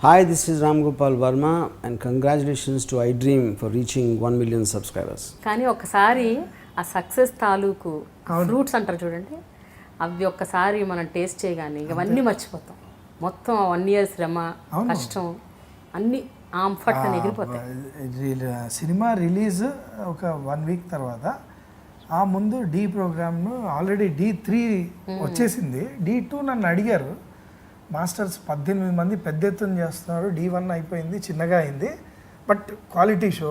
Hi, this is Ram Gopal Verma and congratulations to iDream for reaching 1 million subscribers. కానీ ఒకసారి ఆ success తాలూకు fruits అంటారు చూడండి, అవి ఒక్కసారి మనం టేస్ట్ చేయగానే ఇవన్నీ మర్చిపోతాం. మొత్తం 1 year శ్రమ కష్టం అన్నీ ఆంఫట్ అని ఎగిరిపోతాయి. సినిమా రిలీజ్ ఒక 1 week తర్వాత ఆ ముందు డి ప్రోగ్రామ్ను ఆల్రెడీ D3 వచ్చేసింది. D2 నన్ను అడిగారు, మాస్టర్స్ 18 మంది పెద్ద ఎత్తున చేస్తున్నారు, D1 అయిపోయింది, చిన్నగా అయింది, బట్ క్వాలిటీ షో.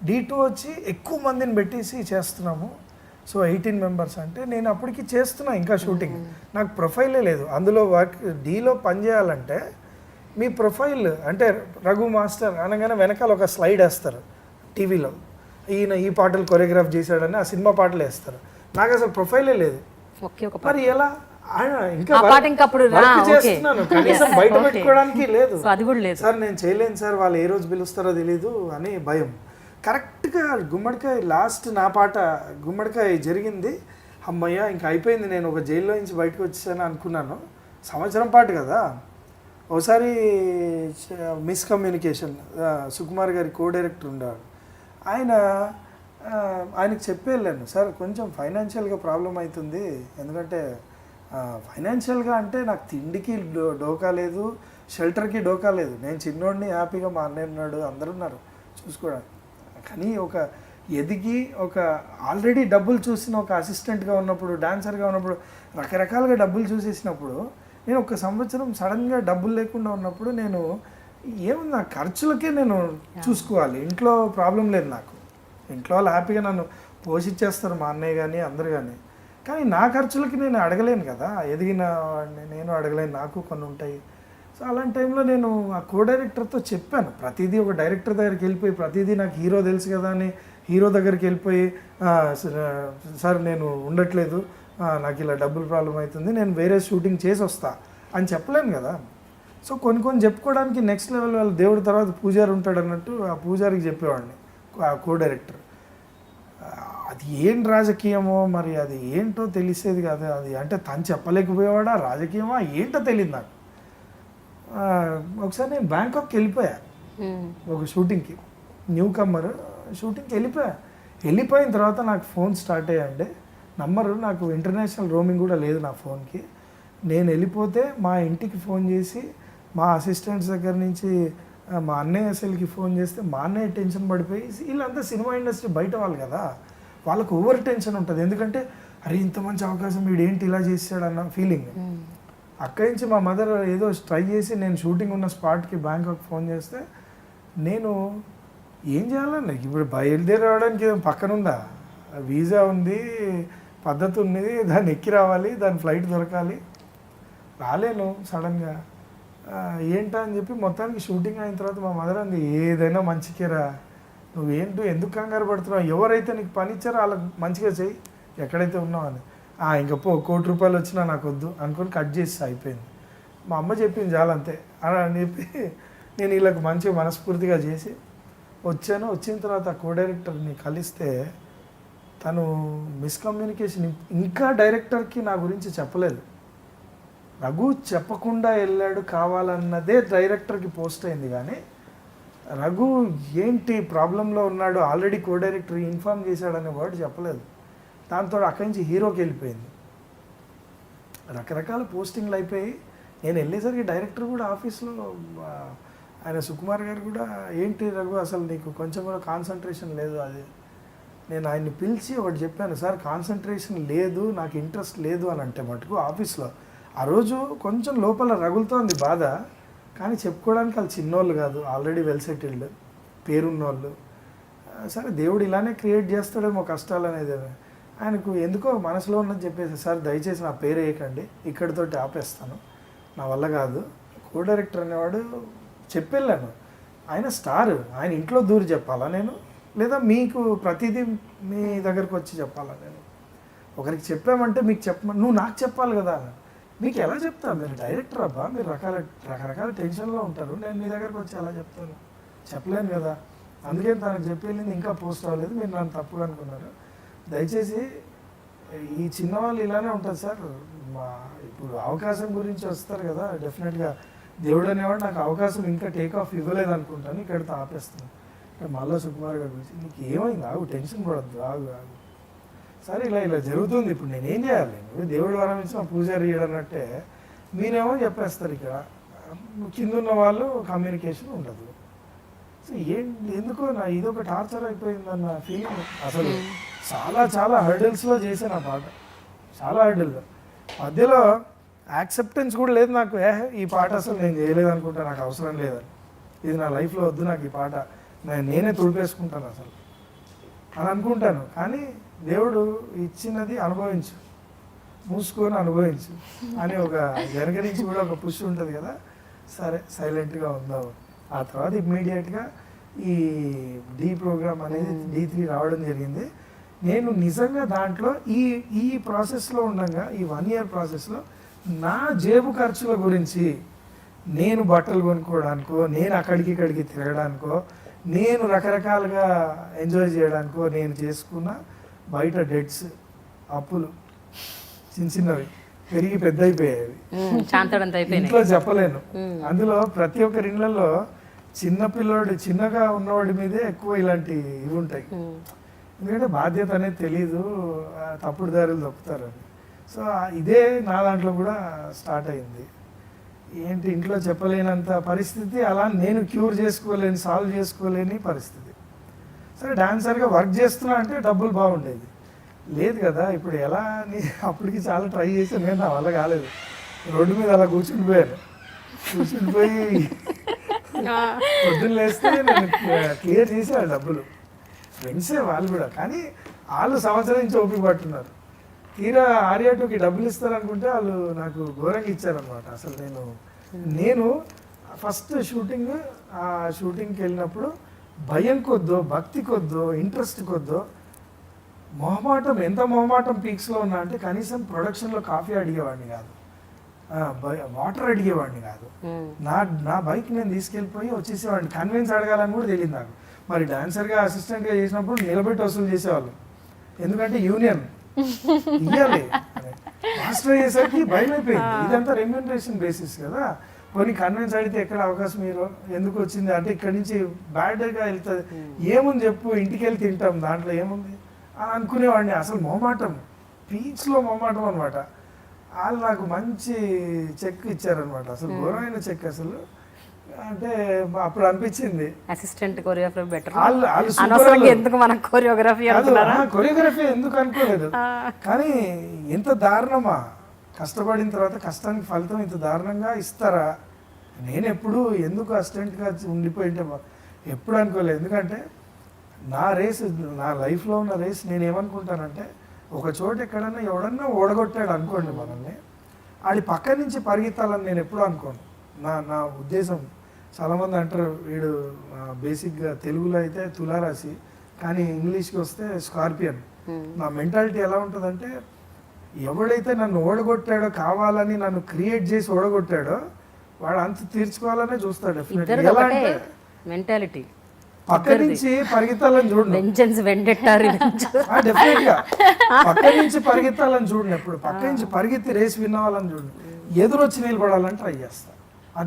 D2 వచ్చి ఎక్కువ మందిని పెట్టేసి చేస్తున్నాము, సో 18 members అంటే నేను అప్పటికి చేస్తున్నా ఇంకా షూటింగ్. నాకు ప్రొఫైలే లేదు అందులో. వర్క్ డీలో పనిచేయాలంటే మీ ప్రొఫైల్ అంటే రఘు మాస్టర్ అనగానే వెనకాల ఒక స్లైడ్ వేస్తారు టీవీలో, ఈయన ఈ పాటలు కొరియోగ్రాఫ్ చేశాడని ఆ సినిమా పాటలు వేస్తారు. నాకు అసలు ప్రొఫైలే లేదు. మరి ఎలా ఇంకా చేస్తున్నాను, కనీసం బయట పెట్టుకోవడానికి లేదు. సార్ నేను చేయలేను సార్, వాళ్ళు ఏ రోజు పిలుస్తారో తెలీదు అని భయం. కరెక్ట్గా గుమ్మడికాయ లాస్ట్ నా పాట గుమ్మడికాయ జరిగింది, అమ్మయ్య ఇంకా అయిపోయింది, నేను ఒక జైల్లో నుంచి బయటకు వచ్చేసాను అనుకున్నాను. సంవత్సరం పాటు కదా. ఒకసారి మిస్కమ్యూనికేషన్, సుకుమార్ గారి కో-డైరెక్టర్ ఉండేవాడు, ఆయనకి చెప్పి వెళ్ళాను, సార్ కొంచెం ఫైనాన్షియల్గా ప్రాబ్లం అవుతుంది, ఎందుకంటే ఫైనాన్షియల్గా అంటే నాకు తిండికి డోకా లేదు, షెల్టర్కి డోకా లేదు, నేను చిన్నోడిని, హ్యాపీగా మా అన్నయ్య ఉన్నాడు, అందరూ ఉన్నారు చూసుకోవడానికి. కానీ ఒక ఎదిగి ఒక ఆల్రెడీ డబ్బులు చూసిన ఒక అసిస్టెంట్గా ఉన్నప్పుడు, డాన్సర్గా ఉన్నప్పుడు, రకరకాలుగా డబ్బులు చూసేసినప్పుడు, నేను ఒక సంవత్సరం సడన్గా డబ్బులు లేకుండా ఉన్నప్పుడు నేను ఏముంది నా ఖర్చులకే నేను చూసుకోవాలి. ఇంట్లో ప్రాబ్లం లేదు నాకు, ఇంట్లో వాళ్ళు హ్యాపీగా నన్ను పోషించేస్తారు, మా అన్నయ్య కానీ అందరు కానీ. కానీ నా ఖర్చులకి నేను అడగలేను కదా, ఎదిగిన వాడిని నేను అడగలేను, నాకు కొన్ని ఉంటాయి. సో అలాంటి టైంలో నేను ఆ కో-డైరెక్టర్తో చెప్పాను ప్రతిదీ. ఒక డైరెక్టర్ దగ్గరికి వెళ్ళిపోయి ప్రతిదీ నాకు హీరో తెలుసు కదా అని హీరో దగ్గరికి వెళ్ళిపోయి, సార్ నేను ఉండట్లేదు, నాకు ఇలా డబ్బులు ప్రాబ్లం అవుతుంది, నేను వేరే షూటింగ్ చేసి వస్తా అని చెప్పలేను కదా. సో కొన్ని చెప్పుకోవడానికి నెక్స్ట్ లెవెల్ వాళ్ళు దేవుడి తర్వాత పూజారి ఉంటాడు అన్నట్టు ఆ పూజారికి చెప్పేవాడిని, ఆ కో-డైరెక్టర్. అది ఏం రాజకీయమో మరి అది ఏంటో తెలిసేది కాదు. అది అంటే తను చెప్పలేకపోయేవాడా రాజకీయమా ఏంటో తెలియదు నాకు. ఒకసారి నేను బ్యాంకాక్కి వెళ్ళిపోయా ఒక షూటింగ్కి, న్యూ కమ్మర్ షూటింగ్కి వెళ్ళిపోయిన తర్వాత నాకు ఫోన్ స్టార్ట్ అయ్యాయండి. నంబరు నాకు ఇంటర్నేషనల్ రోమింగ్ కూడా లేదు నా ఫోన్కి. నేను వెళ్ళిపోతే మా ఇంటికి ఫోన్ చేసి మా అసిస్టెంట్స్ దగ్గర నుంచి మా అన్నయ్య అసలుకి ఫోన్ చేస్తే మా అన్నయ్య టెన్షన్ పడిపోయి, వీళ్ళంతా సినిమా ఇండస్ట్రీ బయట వాళ్ళు కదా, వాళ్ళకు ఓవర్ టెన్షన్ ఉంటుంది. ఎందుకంటే అరే ఇంత మంచి అవకాశం వీడేంటి ఇలా చేసాడన్న ఫీలింగ్. అక్కడి నుంచి మా మదర్ ఏదో ట్రై చేసి నేను షూటింగ్ ఉన్న స్పాట్కి బ్యాంకాక్ ఫోన్ చేస్తే నేను ఏం చేయాలండి, ఇప్పుడు బయలుదేరి రావడానికి పక్కన ఉందా, వీసా ఉంది, పద్ధతి ఉన్నది, దాన్ని ఎక్కి రావాలి, దాని ఫ్లైట్ దొరకాలి, రాలేను సడన్గా ఏంటా అని చెప్పి మొత్తానికి షూటింగ్ అయిన తర్వాత మా మదర్ అంది, ఏదైనా మంచికేరా, నువ్వేంటో ఎందుకు కంగారు పడుతున్నావు, ఎవరైతే నీకు పని ఇచ్చారో వాళ్ళకి మంచిగా చెయ్యి, ఎక్కడైతే ఉన్నావు అని. ఇంకా ₹1 కోటి వచ్చినా నాకు వద్దు అనుకొని కట్ చేసి అయిపోయింది. మా అమ్మ చెప్పింది చాలంతే అని చెప్పి నేను వీళ్ళకి మంచిగా మనస్ఫూర్తిగా చేసి వచ్చాను. వచ్చిన తర్వాత ఆ కో-డైరెక్టర్ని కలిస్తే తను మిస్కమ్యూనికేషన్ ఇంకా డైరెక్టర్కి నా గురించి చెప్పలేదు. రఘు చెప్పకుండా వెళ్ళాడు కావాలన్నదే డైరెక్టర్కి పోస్ట్ అయింది, కానీ రఘు ఏంటి ప్రాబ్లంలో ఉన్నాడు ఆల్రెడీ కో-డైరెక్టర్ ఇన్ఫార్మ్ చేశాడనే వర్డ్ చెప్పలేదు. దాంతో అక్కడి నుంచి హీరోకి వెళ్ళిపోయింది. రకరకాల పోస్టింగ్లు అయిపోయి నేను వెళ్ళేసరికి డైరెక్టర్ కూడా ఆఫీస్లో ఆయన సుకుమార్ గారు కూడా, ఏంటి రఘు అసలు నీకు కొంచెం కూడా కాన్సన్ట్రేషన్ లేదు. అది నేను ఆయన్ని పిలిచి ఒకటి చెప్పాను, సార్ కాన్సన్ట్రేషన్ లేదు, నాకు ఇంట్రెస్ట్ లేదు అని అంటే మటుకు ఆఫీస్లో ఆ రోజు కొంచెం లోపల రగులుతోంది బాధ, కానీ చెప్పుకోవడానికి వాళ్ళు చిన్నోళ్ళు కాదు, ఆల్రెడీ వెల్ సెటిల్డ్ పేరున్నోళ్ళు. సరే దేవుడు ఇలానే క్రియేట్ చేస్తాడేమో కష్టాలు అనేది ఆయనకు ఎందుకో మనసులో ఉన్నది చెప్పేసి, సార్ దయచేసి నా పేరు వేయకండి, ఇక్కడితోటి ఆపేస్తాను, నా వల్ల కాదు. కో-డైరెక్టర్ అనేవాడు చెప్పెళ్ళాను, ఆయన స్టార్, ఆయన ఇంట్లో దూరి చెప్పాలా నేను, లేదా మీకు ప్రతిదీ మీ దగ్గరకు వచ్చి చెప్పాలా నేను? ఒకరికి చెప్పామంటే మీకు నువ్వు నాకు చెప్పాలి కదా, మీకు ఎలా చెప్తా, మీరు డైరెక్టర్ అబ్బా, మీరు రకరకాల టెన్షన్లో ఉంటారు, నేను మీ దగ్గరకు వచ్చి ఎలా చెప్తాను, చెప్పలేను కదా. అందుకే తనకు చెప్పి వెళ్ళింది ఇంకా పోస్ట్ అవ్వలేదు, మీరు నన్ను తప్పుగా అనుకున్నారు. దయచేసి ఈ చిన్నవాళ్ళు ఇలానే ఉంటుంది సార్, ఇప్పుడు అవకాశం గురించి వస్తారు కదా, డెఫినెట్గా దేవుడు అనేవాడు నాకు అవకాశం ఇంకా టేక్ ఆఫ్ ఇవ్వలేదు అనుకుంటాను, ఇక్కడితో ఆపేస్తున్నాను. ఇక్కడ మళ్ళీ సుకుమార్ గారు గురించి నీకు ఏమైంది, ఆగు, టెన్షన్ పడద్దు, ఆగు ఆగు. సరే ఇలా జరుగుతుంది, ఇప్పుడు నేనేం చేయాలి, నువ్వు దేవుడు వరం ఇచ్చిన పూజారి అన్నట్టే మీరేమో చెప్పేస్తారు. ఇక్కడ కింద ఉన్న వాళ్ళు కమ్యూనికేషన్ ఉండదు. సో ఎందుకో నా ఇదొక టార్చర్ అయిపోయిందన్న ఫీలింగ్. అసలు చాలా హర్డిల్స్లో చేశాను ఆ పాట, చాలా హర్డిల్లో. మధ్యలో యాక్సెప్టెన్స్ కూడా లేదు నాకు. ఈ పాట అసలు నేను చేయలేదు అనుకుంటా, నాకు అవసరం లేదని, ఇది నా లైఫ్లో వద్దు నాకు ఈ పాట, నేనే తుడిపేసుకుంటాను అసలు అని అనుకుంటాను. కానీ దేవుడు ఇచ్చినది అనుభవించు, మూసుకొని అనుభవించు అని ఒక వెనక నుంచి కూడా ఒక పుష్ ఉంటుంది కదా. సరే సైలెంట్గా ఉందాం. ఆ తర్వాత ఇమ్మీడియట్గా ఈ డి ప్రోగ్రామ్ అనేది D3 రావడం జరిగింది. నేను నిజంగా దాంట్లో ఈ ప్రాసెస్లో ఉండగా, ఈ 1 year ప్రాసెస్లో నా జేబు ఖర్చుల గురించి, నేను బట్టలు కొనుక్కోవడానికో, నేను అక్కడికి తిరగడానికో, నేను రకరకాలుగా ఎంజాయ్ చేయడానికో నేను చేసుకున్న బయట డెట్స్, అప్పులు చిన్నవి పెరిగి పెద్ద అయిపోయాయి. ఇంట్లో చెప్పలేను. అందులో ప్రతి ఒక్కరి ఇళ్లలో చిన్నగా ఉన్నవాడి మీదే ఎక్కువ ఇలాంటి ఇవి ఉంటాయి. ఎందుకంటే బాధ్యత అనేది తెలీదు, తప్పుడు దారులు తప్పుతారని. సో ఇదే నా దాంట్లో కూడా స్టార్ట్ అయింది. ఏంటి, ఇంట్లో చెప్పలేనంత పరిస్థితి, అలా నేను క్యూర్ చేసుకోలేని, సాల్వ్ చేసుకోలేని పరిస్థితి. సరే డాన్సర్గా వర్క్ చేస్తున్నా అంటే డబ్బులు బాగుండేది, లేదు కదా. ఇప్పుడు ఎలా అని అప్పటికి చాలా ట్రై చేశాను కానీ నా వల్ల కాలేదు. రోడ్డు మీద అలా కూర్చునిపోయాను. పొద్దున్న లేస్తే నేను క్లియర్ చేసేవాళ్ళు డబ్బులు, ఫ్రెండ్సే వాళ్ళు కూడా. కానీ వాళ్ళు సంవత్సరం నుంచి ఓపిక పట్టున్నారు. తీరా ఆర్యాటోకి డబ్బులు ఇస్తారనుకుంటే వాళ్ళు నాకు ఘోరంగా ఇచ్చారనమాట. అసలు నేను ఫస్ట్ ఆ షూటింగ్కి వెళ్ళినప్పుడు భయం కొద్దో, భక్తి కొద్దో, ఇంట్రెస్ట్ కొద్దో, ఎంత మొహమాటం పీక్స్లో ఉన్నా అంటే కనీసం ప్రొడక్షన్లో కాఫీ అడిగేవాడిని కాదు, వాటర్ అడిగేవాడిని కాదు. నా బైక్ నేను తీసుకెళ్ళిపోయి వచ్చేసేవాడిని. కన్విన్స్ అడగాలని కూడా తెలియదు నాకు. మరి డాన్సర్గా అసిస్టెంట్గా చేసినప్పుడు నిలబెట్టి వసూలు చేసేవాళ్ళు, ఎందుకంటే యూనియన్ ఇవ్వాలి. మాస్టర్ అయ్యేసరికి భయం అయిపోయింది. ఇదంతా రెమ్యూనరేషన్ బేసిస్ కదా. కొన్ని కన్విన్స్ అడిగితే ఎక్కడ అవకాశం మీరు ఎందుకు వచ్చింది అంటే ఇక్కడి నుంచి బ్యాడ్గా వెళ్తుంది, ఏముంది చెప్పు, ఇంటికి వెళ్ళి తింటాం, దాంట్లో ఏముంది అని అనుకునేవాడిని. అసలు మొహమాటం, పీక్స్లో మొహమాటం అనమాట. వాళ్ళు నాకు మంచి చెక్ ఇచ్చారనమాట, అసలు ఘోరమైన చెక్. అసలు అంటే అప్పుడు అనిపించింది అసిస్టెంట్ కొరియోగ్రఫీ బెటర్, కొరియోగ్రఫీ ఎందుకు అనుకోలేదు. కానీ ఎంత దారుణమా, కష్టపడిన తర్వాత కష్టానికి ఫలితం ఇంత దారుణంగా ఇస్తారా. నేను ఎప్పుడు ఎందుకు అసిస్టెంట్గా ఉండిపోయింటే ఎప్పుడు అనుకోలేదు. ఎందుకంటే నా రేస్, నా లైఫ్లో ఉన్న రేస్ నేను ఏమనుకుంటానంటే, ఒక చోట ఎక్కడన్నా ఎవడన్నా ఓడగొట్టాడు అనుకోండి మనల్ని, ఆడి పక్క నుంచి పరిగెత్తాలని నేను ఎప్పుడూ అనుకోను. నా ఉద్దేశం. చాలామంది అంటారు వీడు బేసిక్గా తెలుగులో అయితే తులారాశి, కానీ ఇంగ్లీష్కి వస్తే స్కార్పియన్. నా మెంటాలిటీ ఎలా ఉంటుందంటే, ఎవడైతే నన్ను ఓడగొట్టాడో, కావాలని నన్ను క్రియేట్ చేసి ఓడగొట్టాడో వాడు అంత తీర్చుకోవాలనే చూస్తాడు. డెఫినెట్లీ ఎలా అంటే మెంటాలిటీ పక్క నుంచి పరిగెత్తాలని చూడండి, డెఫినెట్గా పక్క నుంచి పరిగెత్తాలని చూడండి. ఎప్పుడు పక్క నుంచి పరిగెత్తి రేసి విన్నవాళ్ళని చూడండి, ఎదురొచ్చి నిలబడాలని ట్రై చేస్తాను.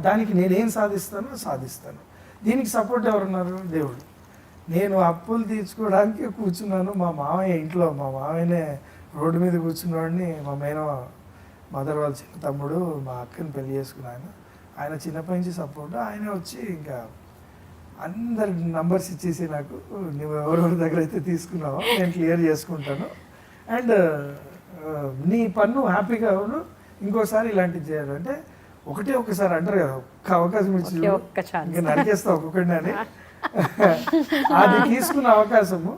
దానికి నేనేం సాధిస్తాను. దీనికి సపోర్ట్ ఎవరున్నారు, దేవుడు. నేను అప్పులు తీర్చుకోవడానికి కూర్చున్నాను మా మామయ్య ఇంట్లో. మా మామయ్యనే రోడ్డు మీద కూర్చున్నవాడిని, మా మదర్ వాళ్ళ చిన్న తమ్ముడు మా అక్కని పెళ్లి చేసుకున్నాను. ఆయన చిన్నప్పటి నుంచి సపోర్ట్. ఆయనే వచ్చి ఇంకా అందరి నంబర్స్ ఇచ్చేసి నాకు, నువ్వు ఎవరెవరి దగ్గర అయితే తీసుకున్నావో నేను క్లియర్ చేసుకుంటాను, అండ్ నీ పన్ను హ్యాపీగా అవును, ఇంకోసారి ఇలాంటివి చేయాలంటే ఒకసారి అంటారు కదా, ఒక్క అవకాశం ఇచ్చి ఇంకా నరికేస్తా ఒక్కొక్కడిని అని. అది తీసుకున్న అవకాశము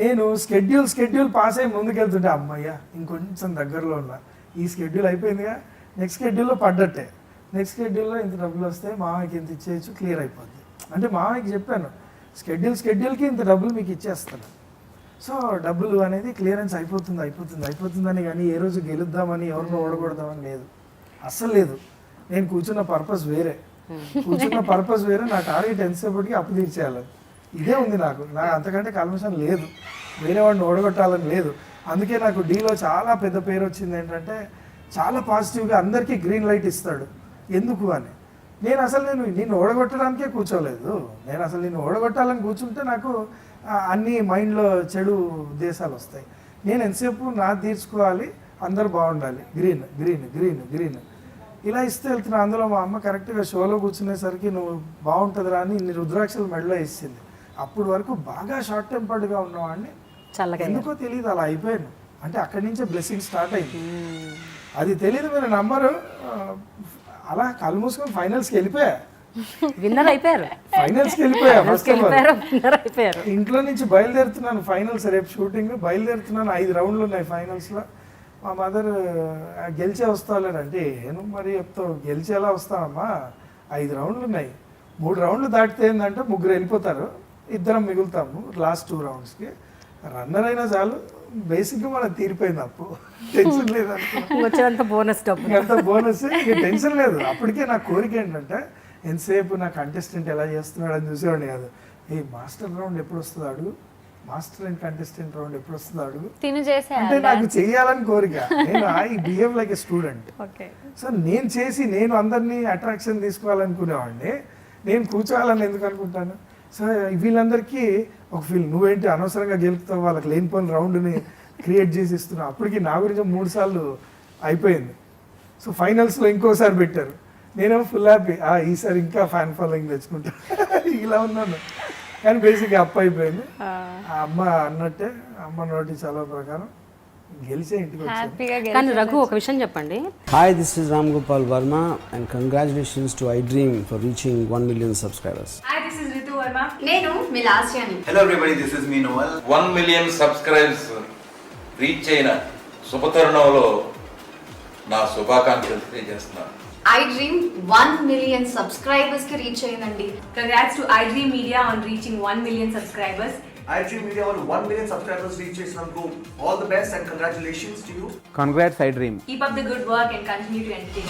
నేను స్కెడ్యూల్ పాస్ అయ్యి ముందుకెళ్తుంటే, అమ్మయ్య ఇంకొంచెం దగ్గరలో ఉన్నా, ఈ స్కెడ్యూల్ అయిపోయిందిగా, నెక్స్ట్ స్కెడ్యూల్లో పడ్డట్టే, నెక్స్ట్ స్కెడ్యూల్లో ఇంత డబ్బులు వస్తే మామయ్యకి ఇంత ఇచ్చేయచ్చు, క్లియర్ అయిపోద్ది. అంటే మామయ్యకి చెప్పాను, స్కెడ్యూల్కి ఇంత డబ్బులు మీకు ఇచ్చేస్తాను. సో డబ్బులు అనేది క్లియరెన్స్ అయిపోతుందని, కానీ ఏ రోజు గెలుద్దామని, ఎవరినో ఓడకూడదామని లేదు, అస్సలు లేదు. నేను కూర్చున్న పర్పస్ వేరే, నా టార్గెట్ ఎంతసేపటికి అప్పు తీర్చేయాలని, ఇదే ఉంది నాకు అంతకంటే కల్మషం లేదు, వేరే వాడిని ఓడగొట్టాలని లేదు. అందుకే నాకు డీలో చాలా పెద్ద పేరు వచ్చింది ఏంటంటే, చాలా పాజిటివ్గా అందరికీ గ్రీన్ లైట్ ఇస్తాడు. ఎందుకు అని నేను అసలు నిన్ను ఓడగొట్టడానికే కూర్చోలేదు. నేను అసలు నిన్ను ఓడగొట్టాలని కూర్చుంటే నాకు అన్ని మైండ్లో చెడు ఉద్దేశాలు వస్తాయి. నేను ఎంతసేపు నా తీర్చుకోవాలి, అందరు బాగుండాలి, గ్రీన్ గ్రీన్ గ్రీన్ గ్రీన్ ఇలా ఇస్తే వెళ్తున్నా. అందులో మా అమ్మ కరెక్ట్గా షోలో కూర్చునేసరికి నువ్వు బాగుంటుందిరా అని ఇన్ని రుద్రాక్షలు మెడలో ఇచ్చింది. అప్పటి వరకు బాగా షార్ట్ టెంపర్డ్గా ఉన్నవాడిని చల్లగా ఎందుకో తెలియదు అలా అయిపోయాను. అంటే అక్కడి నుంచే బ్లెస్సింగ్ స్టార్ట్ అయింది. అది తెలియదు, మీరు నంబరు అలా కళ్ళు మూసుకొని ఫైనల్స్కి వెళ్ళిపోయా. విన్నర్ అయిపోయారు. ఫైనల్స్కి వెళ్ళిపోయా. ఫస్ట్ విన్నర్ అయిపోయారు. ఇంట్లో నుంచి బయలుదేరుతున్నాను, ఫైనల్స్ రేపు షూటింగ్ బయలుదేరుతున్నాను. 5 రౌండ్లు ఉన్నాయి ఫైనల్స్లో. మా మదర్ గెలిచే వస్తావులేనంటే ఏను మరి చెప్తావు, గెలిచేలా వస్తావమ్మా, 5 రౌండ్లు ఉన్నాయి, 3 రౌండ్లు దాటితే ఏంటంటే 3 వెళ్ళిపోతారు, 2 మిగులుతాము లాస్ట్ 2 రౌండ్స్కి. రన్నర్ అయినా చాలు, బేసిక్గా మనకు తీరిపోయింది. అప్పు టెన్షన్ లేదు వచ్చేదంత బోనస్ డబ్బు, అంత బోనస్, ఇక టెన్షన్ లేదు. అప్పటికే నా కోరిక ఏంటంటే ఎంతసేపు నా కంటెస్టెంట్ ఎలా చేస్తున్నాడు అని చూసేవాడిని కాదు. ఏ మాస్టర్ రౌండ్ ఎప్పుడు వస్తుంది అడుగు, మాస్టర్ అండ్ కంటెస్టెంట్ రౌండ్ ఎప్పుడు వస్తుంది అడుగు అంటే నాకు చెయ్యాలని కోరిక. నేను I behave like a student. So నేను చేసి నేను అందరినీ అట్రాక్షన్ తీసుకోవాలనుకునేవాడిని, నేను కూర్చోవాలని ఎందుకు అనుకుంటాను. సో వీళ్ళందరికీ ఒక ఫీల్, నువ్వేంటి అనవసరంగా గెలుపుతావు, వాళ్ళకి లేనిపోయిన రౌండ్ని క్రియేట్ చేసి ఇస్తున్నావు. అప్పటికి నా గురించి 3 సార్లు అయిపోయింది. సో ఫైనల్స్లో ఇంకోసారి పెట్టారు, నేనేమో ఫుల్ హ్యాపీ, ఈసారి ఇంకా ఫ్యాన్ ఫాలోయింగ్ తెచ్చుకుంటా ఇలా ఉన్నాను. కానీ బేసిక్గా అప్పు అయిపోయింది. ఆ అమ్మ అన్నట్టే, అమ్మ నోటి చలవ ప్రకారం గెలిచే ఇంటికి వచ్చాను. కానీ రఘు ఒక విషయం చెప్పండి. Hi, this is Ram Gopal Verma and congratulations to iDream for reaching 1 million subscribers. Hi, this is Ritu Verma. నేను మీ లాస్యాని. Hello everybody, this is me Noel. 1 million subscribers reach అయిన శుభతరుణంలో నా శుభాకాంక్షలు తెలియజేస్తున్నాను. iDream 1 million subscribers కి reach అయిందండి. Congrats to iDream Media on reaching 1 million subscribers. iDream Media on 1 million subscribers reach చేసినందుకు all the best and congratulations to you. Congrats iDream. Keep up the good work and continue to entertain.